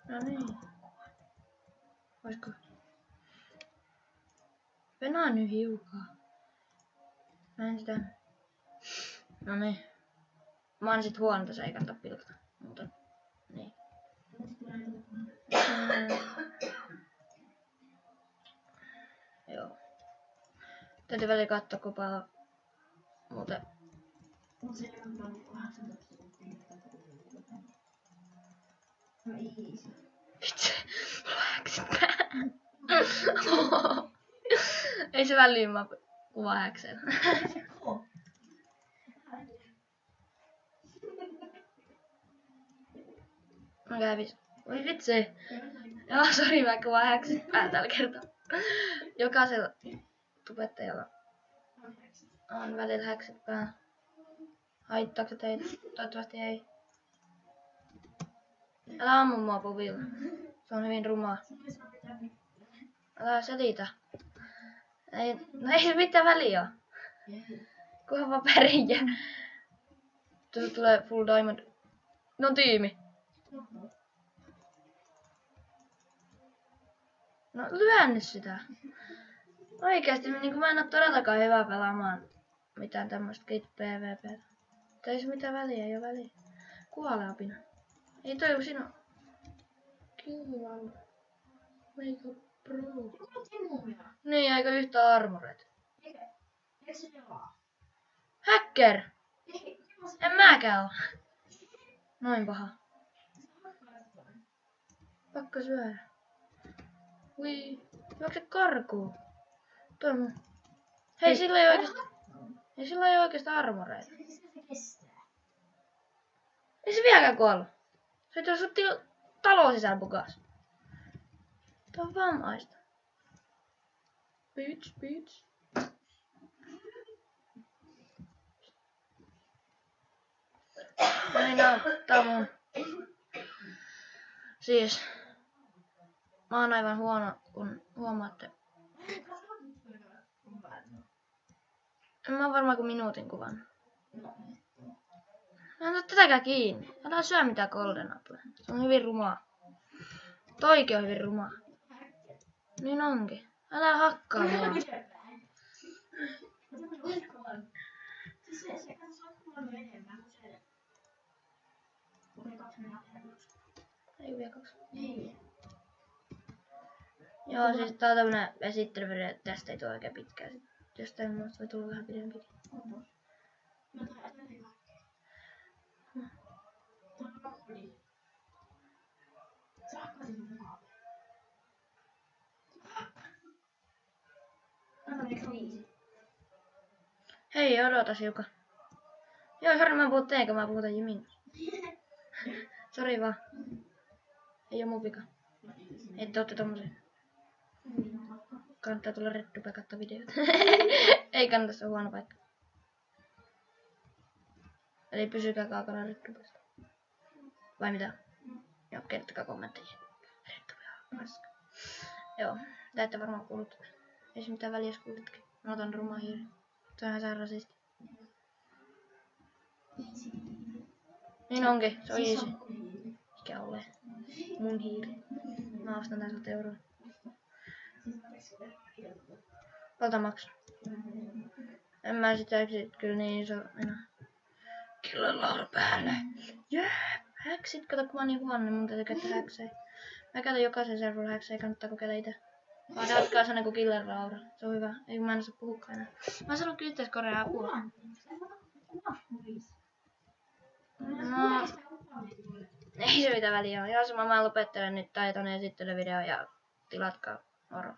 No niin. Oisko? Venää nyt hiukan. Mä en sitä... No niin. Mä oon sit huono tässä, ei kannata pilkata. Mutta... Niin. Joo. Täytyy välillä katsoa kopaa. Muuten... Vitsi. Ei se väliin mä kuvaa häksellä. Mä kävis. Oi vitsi. Joo, sori mä kuvaan häksellä tällä kertaa. Jokaisella tubettajalla on välillä häkset päällä. Haittaako se teitä? Toivottavasti ei. Älä ammu mua puvilla. Se on hyvin rumaa. Älä selitä. Ei, no ei se mitään väliä oo. Kunhan vaan pärjää. Tuossa tulee full diamond. No tiimi. No lyö nyt sitä. Oikeesti niin mä en oo todellakaan hyvä pelaamaan mitään tämmöstä kit PvP. Ei se mitään väliä, ei oo väliä. Kuole apina. Ei toi oo sinun. Kyllä. Meikä pro. Niin, eikä yhtä armoreita. Eikö se pelaa? Hacker! En mäkään oo. Noin paha. Pakko syödä. Ui, juokse karkuun. Toi mun. Hei, sillä ei oikeesti armoreita. Ei se vieläkään kuollu. Se ei sut talon sisällä pukas. Tää on vammaista. Bitch. Näin tää on mun. Siis. Mä oon aivan huono, kun huomaatte. En mä oo varmaan kuin minuutin kuvan. Mä en oo tätäkään kiinni. Älä syö mitään golden apple. Se on hyvin rumaa. Toikin on hyvin rumaa. Niin onkin. Älä hakkaa mua. Ei vielä 2. Joo, siis tää on tämmönen esittelyvideo, että tästä ei tule oikein pitkää. Jostain muusta voi tulla vähän pidempi. Hei, odota hiukan. Joo, sori mä puhun teikä, mä puhutan Jimin. Sori vaan. Ei oo mun vika. Ei te ootte tommosia. Kannattaa tulla rettupä katsoa videoita. Ei kannata, se on huono paikka. Eli pysykää kaukana rettupasta. Vai mitä? Joo, kertokaa kommentteja. Rettupä on paska. Joo, tää ette varmaan kuullut. Ei se mitään väliä, jos kuulitkin. Mä otan rumaa hiiri. Se on ihan rasisti. Niin onkin, se on easy. Mikä ole? Mun hiiri. Mä ostan tän 100 €. Palta maksaa. En mä sitä kyllä niin iso enää. Killelaura päälle. Jep! Häksit, kato kun mä oon niin huono, niin mun täytyy käyttää häksejä. Mä käytän jokaisen servulla häksejä, kannattaa kokeilla ite. Vaan jatkaa sen kuin Killelaura. Se on hyvä. Ei kun mä en osaa puhukaan enää. Mä sanon kyllä yhteiskorjaa apua. No. Ei se mitään väliä oo. Joo, mä lopettelen nyt taiton esittelyvideo ja tilatkaa. Moro.